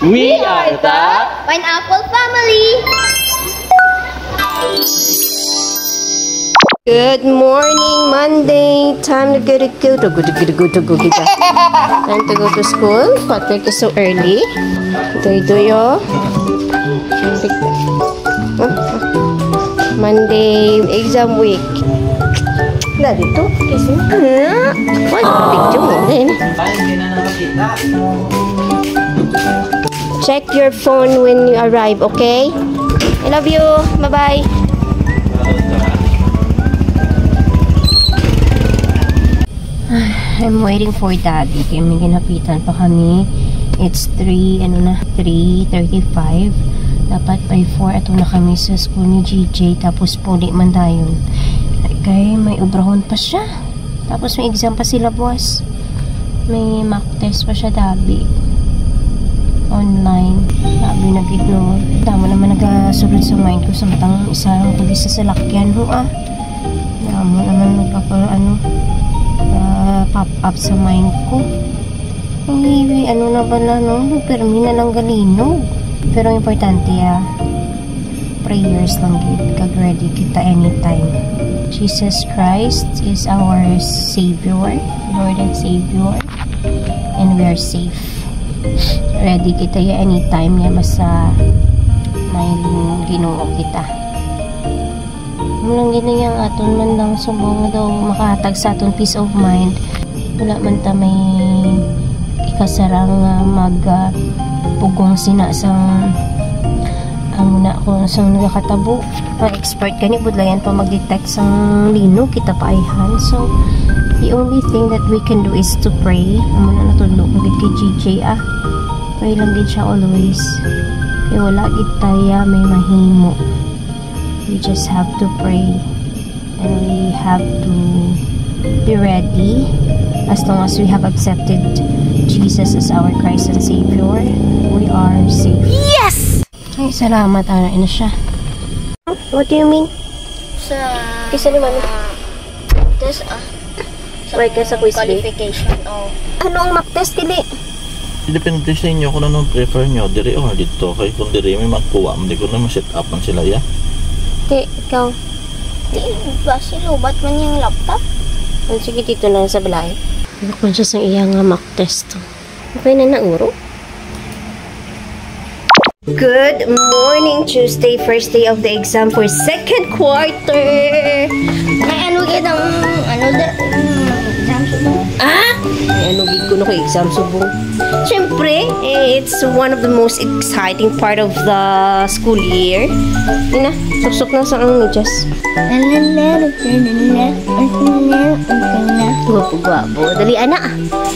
We are the Pineapple Family! Good morning, Monday. Time to go to Time to go to school. Patrick is so early. Doy-doyo. Monday, exam week. Na dito. Kasi what picture mo din. Check your phone when you arrive, okay? I love you. Bye-bye. I'm waiting for Daddy. Kaya may ginapitan pa kami. It's 3:35. Dapat by 4 ato na kami sa school ni GJ. Tapos puli man tayo. Kaya may ubrahon pa siya. Tapos may exam pa sila, boss. May mock test pa siya, Dabi. Online. Dabi na gitno. Tama naman nagasulod sa mind ko. Samtang isa lang pag isa sa lakyan mo, Tama naman pop up sa mind ko. Ay, na bala, no? Permi na lang galino. Pero importante, prayers lang kag ready kita anytime. Jesus Christ is our Savior, Lord and Savior, and we are safe. Ready kita anytime niya basta may Ginoo kita. Mulang ginayang aton man lang subong daw makahatag sa aton peace of mind. Wala man ta may ikasarang pugong sina sang ang na ko sang nagakatabo. Expert kani budlayan pa mag-detect sang lino kita paayhan. So the only thing that we can do is to pray. Amo na natudlo ko kay GJ Pray lang din siya always. Kaya wala gid taya may mahimo. We just have to pray and we have to be ready. As long as we have accepted Jesus as our Christ and Savior, we are safe. Yes! Ay, salamat. Ina siya. What do you mean? Sa... Kisa ni Mami? Test, Wait ka sa quiz qualification, Ano ang mock test, Kili? Depende sa inyo kung anong prefer nyo. Diri o dito. Kaya kung diri may magkuha, hindi ko na ma-set up man sila, Ikaw? Di ba silubat man yung laptop? Sige, dito lang sa balay. Conscious ang iyang mock test. Okay na nauro? Good morning, Tuesday, first day of the exam for second quarter. May ano gitang, exam subong? May ano gid ko na ko exam subong. Siyempre, it's one of the most exciting part of the school year. Ina, susok na sa ang medyas. Gwapo-gwapo. Dali, anak.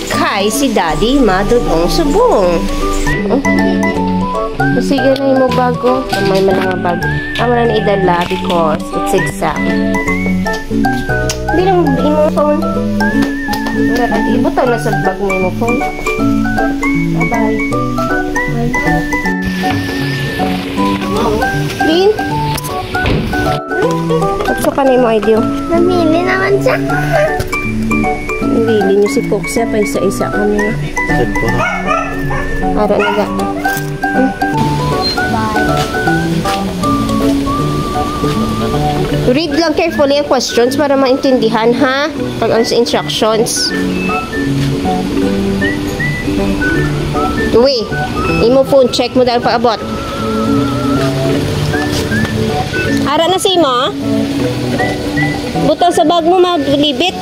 Kay si Daddy, madudong subong. Sige na mo bago. May mga bag. Amo na idala because it's exam. Bilang imo phone. Ibutang na sa bag mo imo phone. Bye-bye. Lin? Tapos ka na yung ID. Namili naman siya. Namili niyo si Foxia pa isa-isa kami. Send ko na. Ara na ga. Read lang carefully ang questions para maintindihan, ha? Pag ang instructions. Uy, imo phone, check mo dahil paabot. Ara na sa imo, butang sa bag mo, maglibit.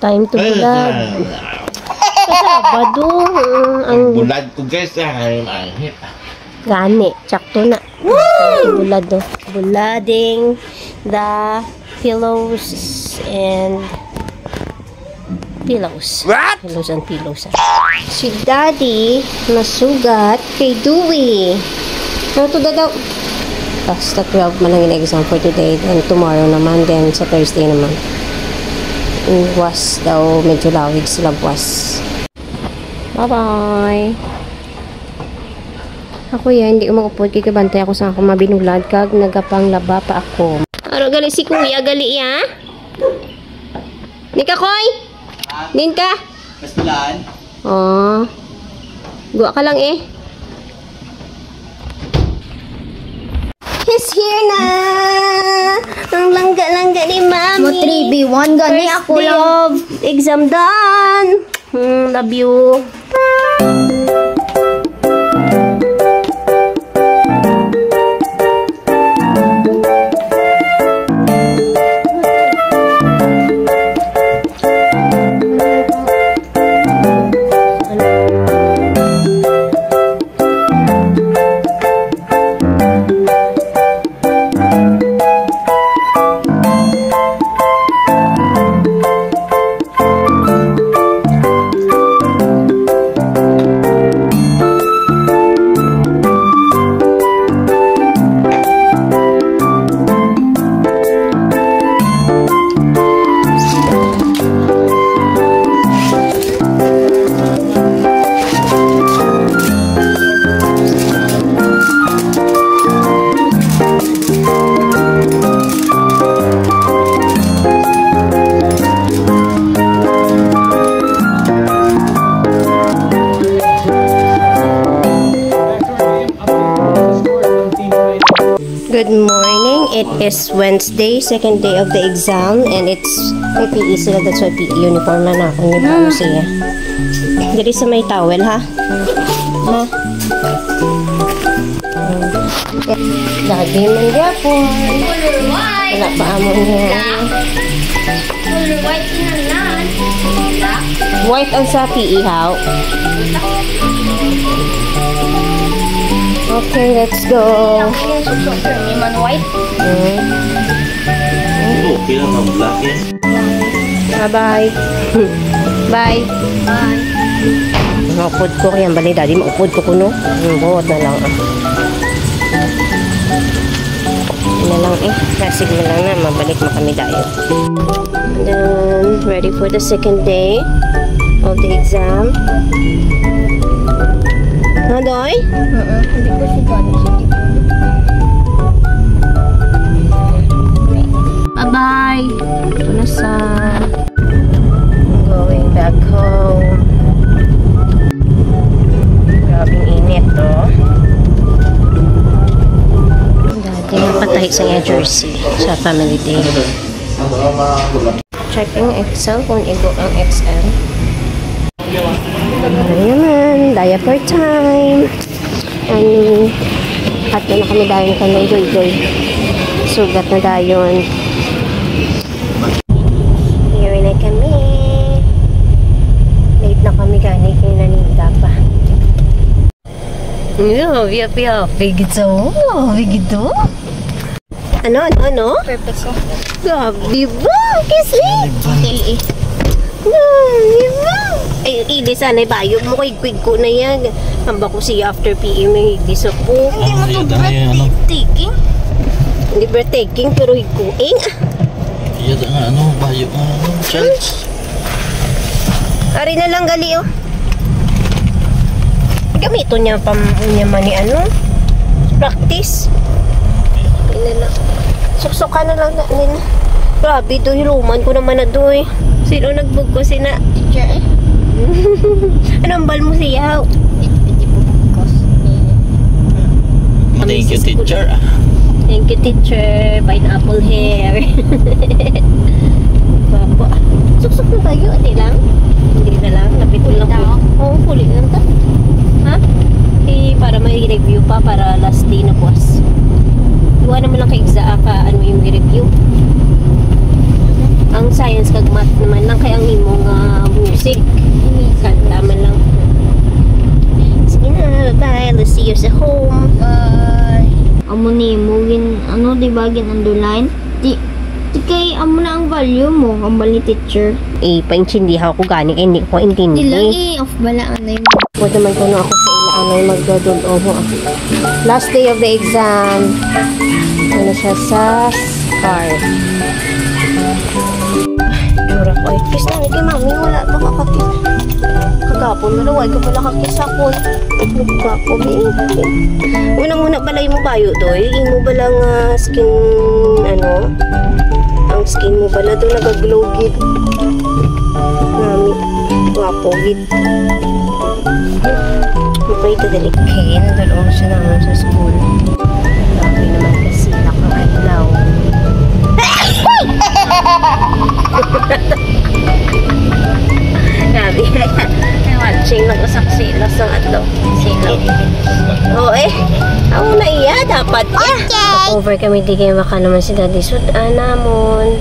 Time to bulag. Sabado, ang bulag ko guys, mahit. Gani, tsakto na. Bulad do. Bulading the pillows and pillows. What? Pillows and pillows. Si Daddy nasugat kay Dewey. Ano to daw? Basta 12 man ang exam for today. Then tomorrow naman. Then sa Thursday naman. Was daw medyo lawig sila was. Bye-bye. Ako yan, hindi ko makupod. Kikabantay ako sa ako mabinulad. Kag nagapang laba pa ako. Ano gali si Kuya? Gali ya? Nika Koy? Din ka? Pastulaan? Oh. Gua ka lang eh. He's here na! Ang langga-langga ni Mami. Mo 3B1 gani First ako day lang. of exam done. Love you. Good morning. It is Wednesday, second day of the exam, and it's may PE sila. That's why PE uniform na ako ni Paano siya. Diri sa may towel, ha? Ha? Lagi man gyapon. Color white. Wala pa amo niya. Color white inanan. White ang sa PE, how? Okay, let's go. Ang susok ni man white. Okay lang ang black yan. Bye-bye. Bye. Bye. Maupod ko kaya bali daddy, maupod ko kuno. Buot na lang. Na lang eh. Nasig na lang na mabalik mo kami dayo. And then ready for the second day of the exam. Doy? Hindi ko si Gani. Bye-bye. Ito na sa going back home. Grabing init to. Dati napatay sa New Jersey sa family day. Checking Excel kung igo ang XL. Ano naman, diaper time. At na kami dayon kami goy-goy. Sugat na dayon. Here na kami. Late na kami gani kay nanita pa. Pia. Bigito. Bigito. Ano? Purpose ko. Gabi ba? Kasi? TLE. Gabi ba? Ay, ili sana bayog mo kay quick ko na yan. Hamba ko siya after PE may higdis ako. Hindi mo to ano? breathtaking. Hindi breathtaking pero higuing. Iya nga ano, bayo nga ano, church. Ari na lang gali oh. Gamito niya pa niya man ni ano. Practice. Ina na. Suksukan na lang nila. Grabe do hiluman ko naman na doy. Sino nagbug ko sina? Teacher eh. Anong bal mo siya? Hindi po bukos. Thank you, teacher. Thank you, teacher. Pineapple hair. Baba. Suksok na tayo. Hindi lang. Hindi na lang. Napitol lang po. Oo, huli lang ta. Ha? Eh, para may review pa. Para last day na buwas. Iwan naman lang kay Igza ka ano yung review. Ang science kag math naman lang. Kaya ang imong music. Kanta man lang. Sige na. Bye. Let's see you sa home. Bye. Amo ni mo gin ano di ba gin underline di kay amo na ang value mo ang bali teacher Eh, paintindihan ko gani kaya hindi ko intindi. di lang off bala ano yung Pwede man ko na ako sa ilaanay magdodol-oho. Last day of the exam. Ano siya sa card. Dura ko. Kiss na kay mami. Wala pa kakakis. Kagapon mo na. Huwag ka pala kakis ako. Nagkapo. Unang-una balay mo bayo doy. Imo balang skin ano. Ang skin mo pala doon nagaglow gid. Mami. Gwapo, gid. May ito dali. Okay, nadalong na siya naman sa school. Grabe naman kasi nakakailaw. Grabe. Watching lang usak silas ng adlaw. Silaw. Oo eh. Ako na iya. Dapat ya. Over kami di kayo maka naman si Daddy Sudan namon.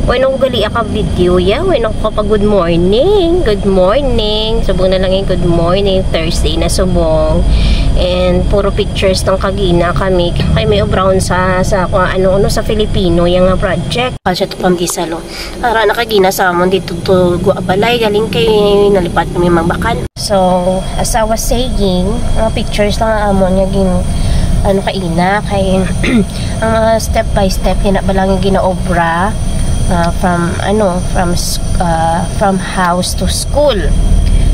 When ako gali ka video ya, when ako kapag good morning. Good morning. Subong na lang yung good morning. Thursday na subong. And puro pictures ng kagina kami. Kay may brown sa ano sa Filipino yung project. Kasi to pambisalo. Para nakagina sa amon dito to Guabalay galing kay nalipat kami magbakan. So, as I was saying, mga pictures lang amon yung ano kaina kay ang mga step by step kinabalang yung ginaobra. From house to school.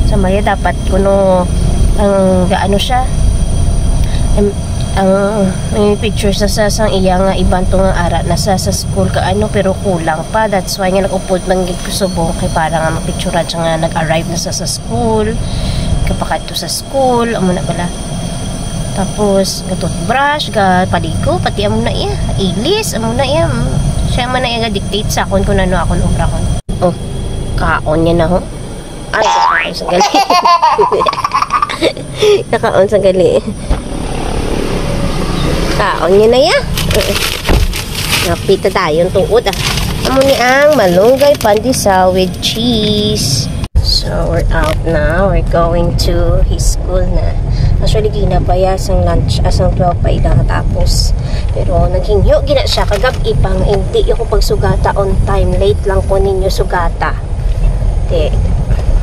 So Maria dapat kuno ang gaano siya ang may pictures sa sang iya nga ibang to nga ara nasa sa school ka ano pero kulang pa. That's why nga nag-upod man gid ko subong kay para nga mapicture siya nga nag-arrive na sa school kapakadto sa school amo na pala. Tapos toothbrush ga paligo pati amo na iya ilis amo na iya. Siya man na i-dictate sa akon kung ano akon ubra kon. Oh, kaon niya na ho. Ay, kakaon sa gali. Kakaon sa gali. Kaon niya na ya. Napita tayong tuod ah. Amo ni ang malunggay pandesal with cheese. So, we're out now. We're going to his school na. Actually, ginabaya sang lunch, asang 12 pa ilang tapos. Pero, naghingyo, gina siya kagabi pang hindi yung pagsugata on time. Late lang po ninyo sugata. Te,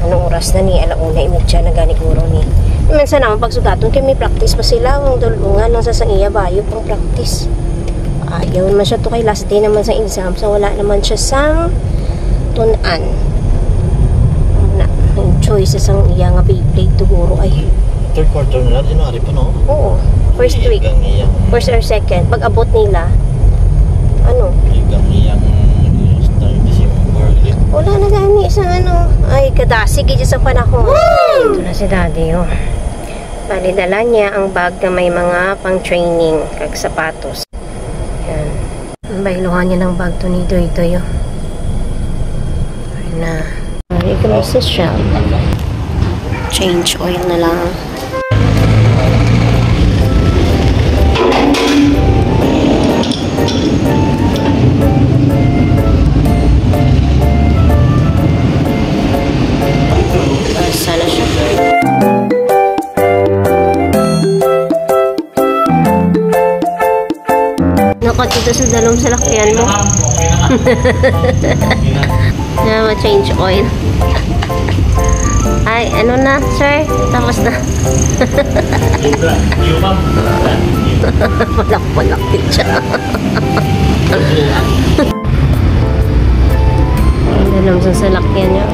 anong oras na ni? Alauna, imidya na gani guro ni. Minsan naman pagsugaton, kaya may practice pa sila. Ang dulungan ng sasangya bayo pang practice. Ayaw naman siya to kay last day naman sa exam. So, wala naman siya sang tunan. Ang choice sa iya nga Beyblade siguro ay Third quarter nila, January pa no? oo, first week first or second, pag abot nila ano? Igang iyang start December wala na gani isang ano ay kadasig ito sa panahon. Ito na si Daddy oh. Bali dala niya ang bag na may mga pang training kag sapatos. Yan ang bailuhan niya ng bag to ni Doy Doy oh. Na bali kami sa shop, change oil na lang. Sana siya. Nakot dito sa dalawang salakyan mo. Na ma-change oil. Ay, ano na, sir? Tapos na. Palak-palak din siya. Dalam sa salakyan niya.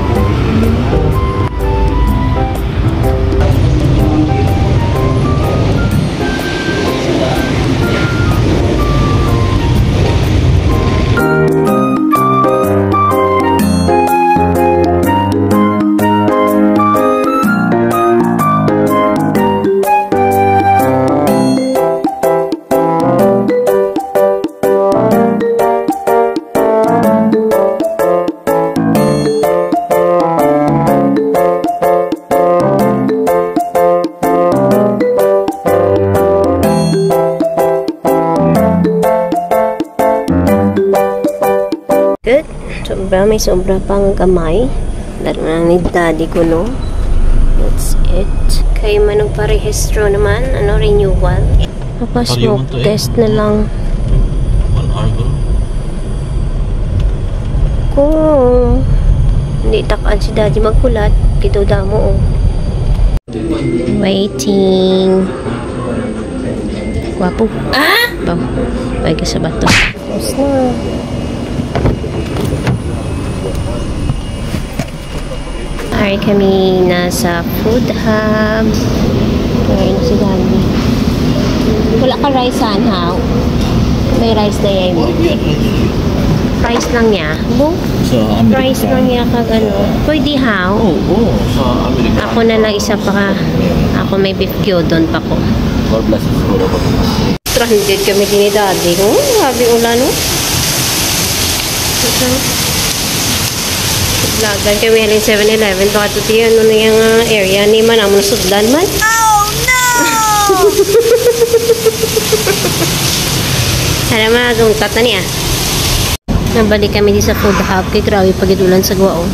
Good. Sobra, may sobra pang kamay. Lalo na ni Daddy ko, no? That's it. Kayo man nagparehistro naman. Ano, renewal. Smoke test na lang. 1 hour ago. Kung hindi takaan si Daddy magkulat, kito damo, oh. Waiting. Gwapo. Ah! Bye ka sa bato. Tapos na. Ay kami nasa food hub. Ngayon si Daddy. Wala ka rice somehow. May rice na yan. Rice lang niya. Bu? sa Amerika. Price lang niya kag ano. Pwede how? Oo, sa Amerika. Ako na lang isa pa ka. Ako may beef gyudon pa ko. God bless us. Wala pa po. 300 kami din ni daddy. Oh, grabe ulan no. Lagan kami halin 7-Eleven. Baka ito ano na yung area ni man. Amo na sudlan man. Oh no! Alam mo, gungtat na niya. Nabalik kami di sa food hub. Kay grabe pagitulan sa Guao.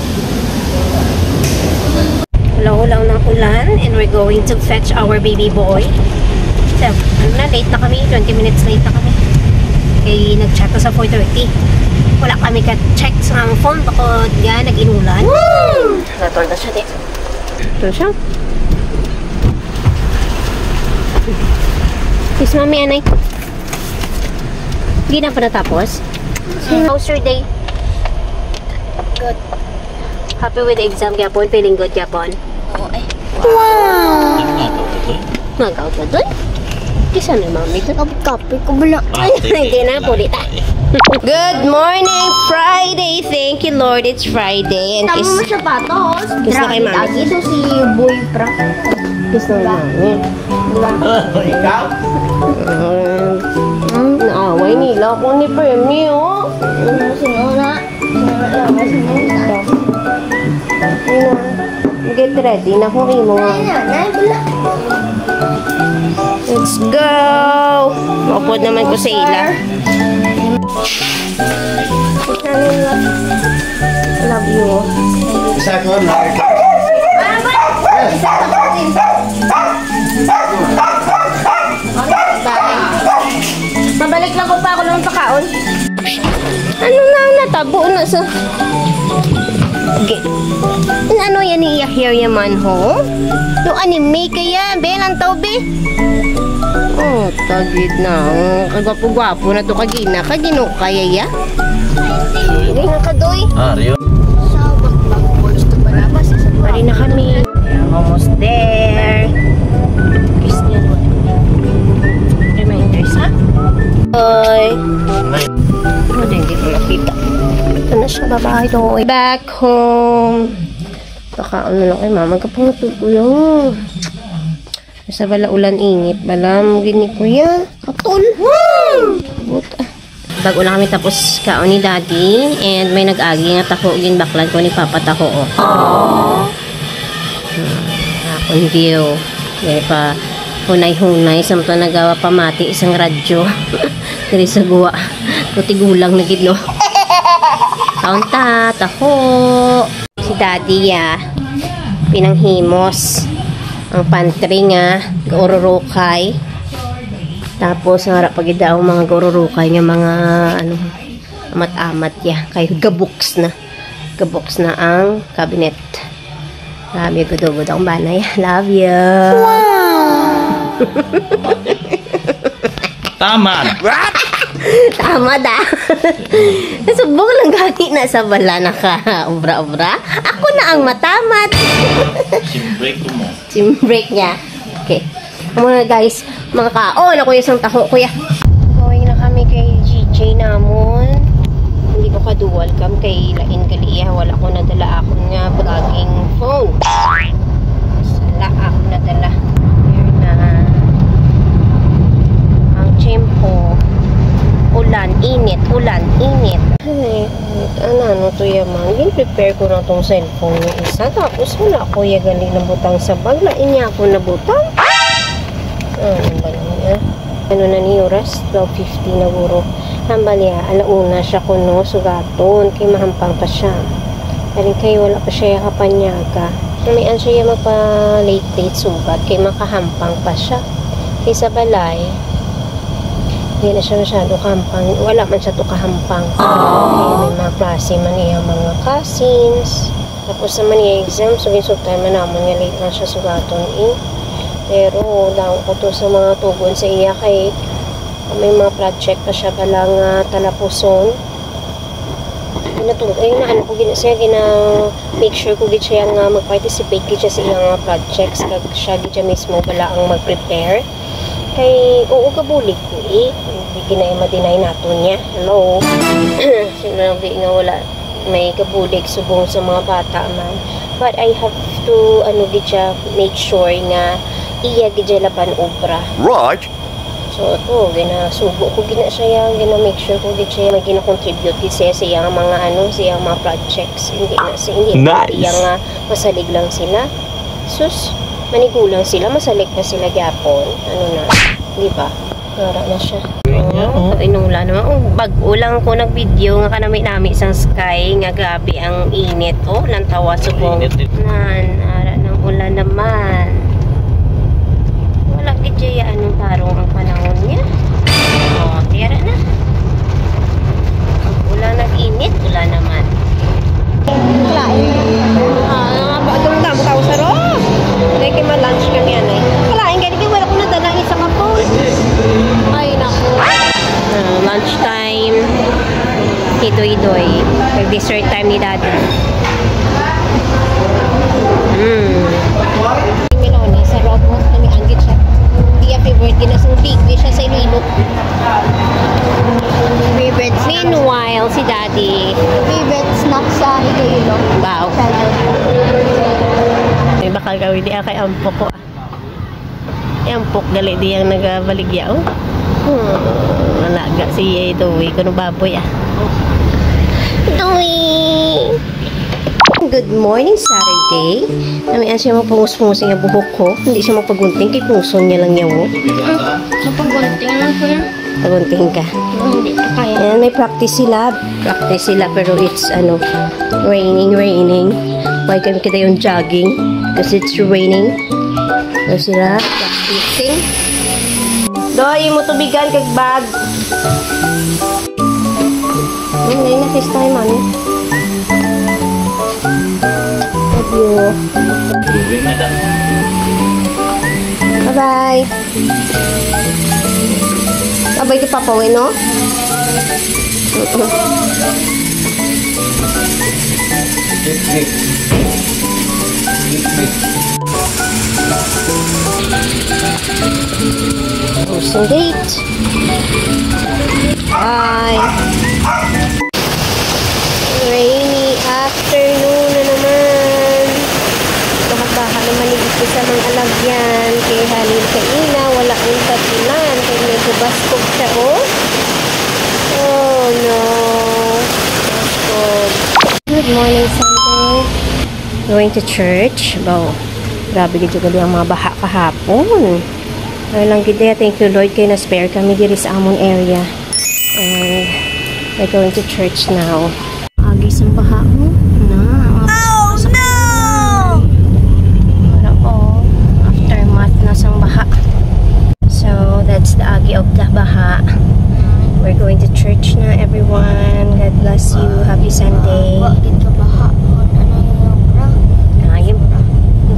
Ulaw-ulaw ng ulan. And we're going to fetch our baby boy. So, ano na, late na kami. 20 minutes late na kami. Kaya nag-check ko sa 4:30. Wala kami ka-check sa phone. Bako yan, nag-inulan. Natol na siya, di. Ito siya. Kiss mami, anay. Hindi na pa natapos. How's your day? Good. Happy with the exam, Gapon? Feeling good, Gapon? Oo eh. Mag-out na doon? Kisa na, mami. Kape ko bala. Hindi na, pulita. Good morning, Friday. Thank you, Lord. It's Friday. And Tama mo sapatos. Kiss na kay mami. Lagi ito si Boy Pra. kiss na mami. Ikaw? Naaway nila ako ni Premi, oh. Sinuna. Sinuna. Get ready na kung imo nga. Ay, bala. Let's go! Maupod naman ko sa ila. Love you. Isa ko na. Mabalik lang ko pa ako ng pakaon. Ano na natabo na sa... Okay. Ano yan ni hair yaman ho? Yung anime kaya, be, lang tao, be. Oh, tagid na. Kagwapo-gwapo na to kagina. Kagino kaya ya? Hindi nga kadoy. Rio. Sa bakbang boys to palabas. Pari na kami. Almost there. Kiss niya naman. Reminders, ha? Bye. Hindi ko nakita. Ito na siya, babae doon. Back home. Baka ano lang kay mama. Kapangutog ko yun. Sa bala ulan ingit. Balam, gini kuya. Katol. Buta. Bago lang kami tapos kaon ni daddy. And may nag-agi nga tako. Ginbaklan ko ni papa tako. Oh. Akong view. May pa hunay-hunay. Samto nagawa pamati isang radyo. Dari sa guwa. Tutigulang na gidlo. Kaunta, taho. Si daddy ya. Pinanghimos. Ang pantry nga. Gaururukay. Tapos ang harap pagida ang mga gaururukay nga mga ano, amat-amat ya. Kaya gabuks na. Gabuks na ang cabinet. Love you, good ang banay. Love you. Tama. Tama da. Nasubok lang gagi na sa bala na ka. Obra-obra. Ako na ang matamat. Break ko mo. Break niya. Okay. Mga guys, mga kaon. Ako yung isang taho, kuya. Going na kami kay GJ namon. Hindi ko ka-dual cam kay Lain Kaliya. Wala ko nadala ako nga vlogging phone. Sala ako nadala. Here na. Ang tempo. Ulan, init. Ulan, init. Ay, ano to yaman. Gin-prepare ko na tong cellphone niya isa. Tapos wala ko yung galing na butang sa bag. Lain niya ako na butang. Ano ba niya? Ano na ni oras? 12:50 na guro. Hambaliya, alauna siya kuno sugaton. Kay mahampang pa siya. Kaling kayo wala pa siya kapanyaga. Namian siya late sugat. Kay makahampang pa siya. Kay sa balay, hindi na siya masyado kahampang. Wala man siya to kahampang. Kaya may mga klase man iya mga cousins. Tapos naman iya exam. So, ginsog tayo man naman nga late na siya sugaton eh. Pero, daw ko to sa mga tugon sa iya kay may mga project pa siya palang talapuson. Pinatulog. Ayun na, ano ko siya, make sure ko gid siya nga mag-participate gid siya sa iyang projects. Kag siya gid siya mismo pala ang mag-prepare. Kay, oo, kabulig ko eh. Hindi ginay ma-deny nato niya. Hello? Sino lang di nga wala. may kabulig subong sa mga bata man. But I have to gid siya make sure nga iya gid siya laban obra. Right. So to ginasubo ko gina siya, make sure ko gid siya gina-contribute gid siya sa iyang mga sa iyang mga projects. Hindi Nice. iya nga masalig lang sila. Sus, manigulang sila, masalig na sila gyapon. Di ba? Wala na siya. Inula naman. Bag-o lang ko nag-video nga kanami-nami sang sky nga gabi ang init. Lantawa subong. Ara ng ulan naman. Wala gidya anong tarong ang panahon niya. Tira na. Ulan nag-init, ulan naman. Bagong damo ka sa ro. Like ma-lunch kami anay. Kalain gani wala ko nadala isa ka po. Ay naku. Lunch time. Hidoy-doy. Nag-dessert time ni Daddy. Meloni sa robot kami anggit siya. Dia favorite ginasang big siya sa Iloilo. Favorite snack. Meanwhile, si Daddy. Favorite snack sa Iloilo. Bao. May bakal gawin diya kay Ampok ko. Ampok gali diyang nagabaligya. Nalaga si Dewey. Kuno baboy Dewey! Good morning, Saturday. Namian siya mapungus-pungusin yung buhok ko. Hindi siya mapagunting. Kay punguson niya lang yaw. Mapagunting lang ko yan. Pagunting ka. Hindi ko kaya. Ayan, may practice sila. Practice sila pero it's raining. Why kami kita yung jogging? Because it's raining. So sila practicing. Doy, mo tubigan kag bag. Ngayon na kiss tayo, mami. Love you. Bye-bye. Abay ka papawin, no? Closing gate. Bye. Rainy afternoon na naman. Baha-baha naman dito sa mga alagyan. Kaya halin kaina, wala ang tatulan. Kaya medyo baskog siya, Oh no. Baskog. Good morning, Sunday. Going to church. Grabe gid jud ang mga baha kahapon. Ay lang gid thank you Lord kay na spare kami diri sa among area. And we're going to church now. Agis ang baha mo na. Oh no! Wala po. Aftermath na sang baha. So that's the agi of the baha. We're going to church na everyone. God bless you. Happy Sunday. Bakit ka baha?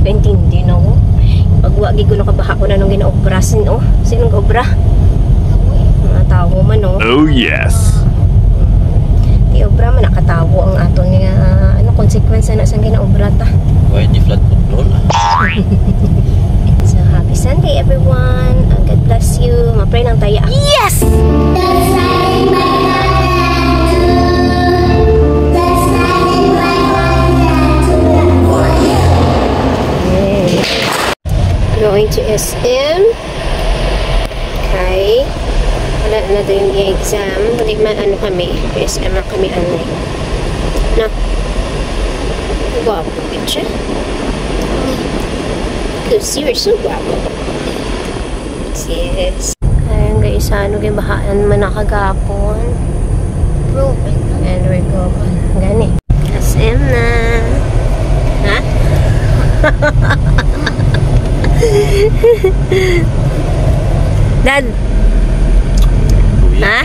Paintindi no. Pagwagi ko nakabaha ko na nung ginaobra sinong obra? Mga tao man no. Oh yes. Di obra man nakatawo ang aton nga konsekwensya na sa ginaobra ta. Why di flood control? So happy Sunday everyone. God bless you. Ma-pray lang tayo. Yes! Going to SM. Okay. Wala na din yung exam. Hindi man kami. SM na kami Na. Guwapo siya. Because you're so guwapo. Yes. Ayan guys, yung bahaan man nakagapon. And we're going. Gani. SM na. Ha? Dad. Ha?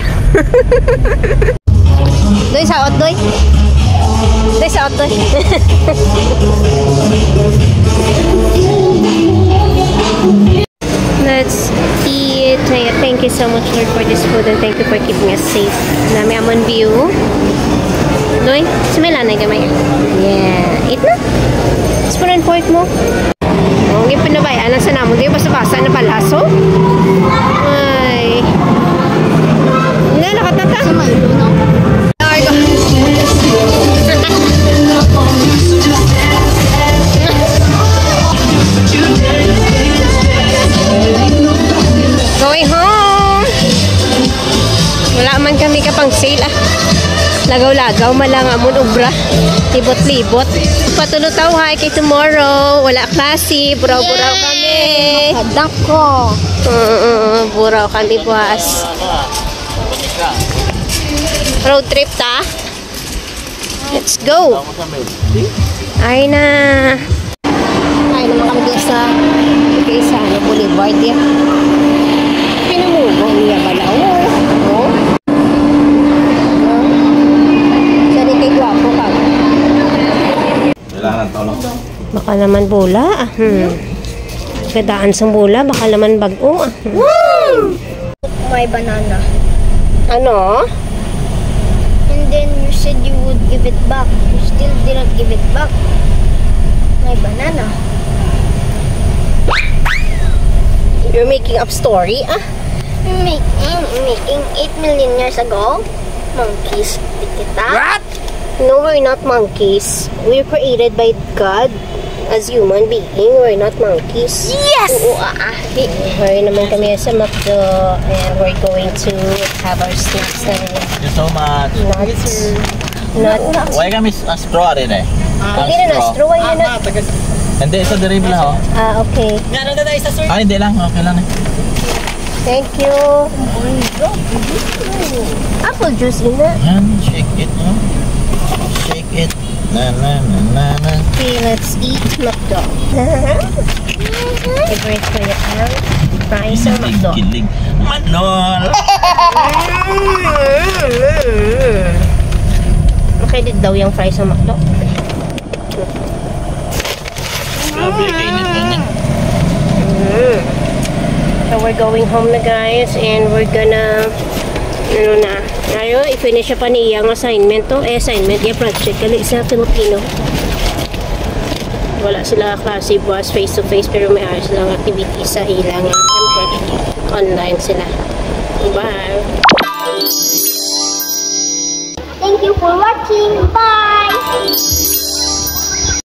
Doy saot doy. Doy saot doy. Let's eat. Thank you so much Lord for this food and thank you for keeping us safe. Nami amon view. Doy, sumila na gamay. Yeah. Eat na. Spoon and fork mo. Ang ipinabayan sa namon di basta-basta na palaso. Ay. Nga nakatata. Sa Milo, no? Ay ko. Agaw malang amon ubra. Libot-libot. Patulutaw hay kay tomorrow. Wala klase. Buraw-buraw kami. Kadak ko. Buraw kami buwas. Road trip ta. Let's go. Ay na. Ay naman kami dito sa Boulevard ya. Pinamugo niya pala. Oh. Sari kay guwapo ka. Kailangan tolong. Baka naman bola. Kadaan sang bola, baka naman bago. May banana. Ano? And then you said you would give it back. You still didn't give it back. May banana. You're making up story, Making 8 million years ago, monkeys did kita. What? No, we're not monkeys. We're created by God as human being. We're not monkeys. Yes! Oo, We're naman kami sa McDo and we're going to have our snacks na rin. Thank you so much. Nuts. Why kami straw rin eh? Hindi na na-straw. Why na? Hindi, isa diri pala ho. Okay. Hindi lang. Okay lang eh. Thank you. Apple juice in na. Yan, shake it, no? Shake it. Na na na na na. Okay, let's eat McDo. Favorite ko yan. Fries sa McDo. Gilig. Manol! Okay, daw yung fries sa McDo. Grabe, kainit lang yan. So we're going home na guys and we're gonna i-finish pa niya ang assignment to. Assignment yung project kali sa Filipino. Wala sila klase buwas face to face pero may ayos lang activity sa ilang. Siyempre online sila. Bye! Thank you for watching. Bye!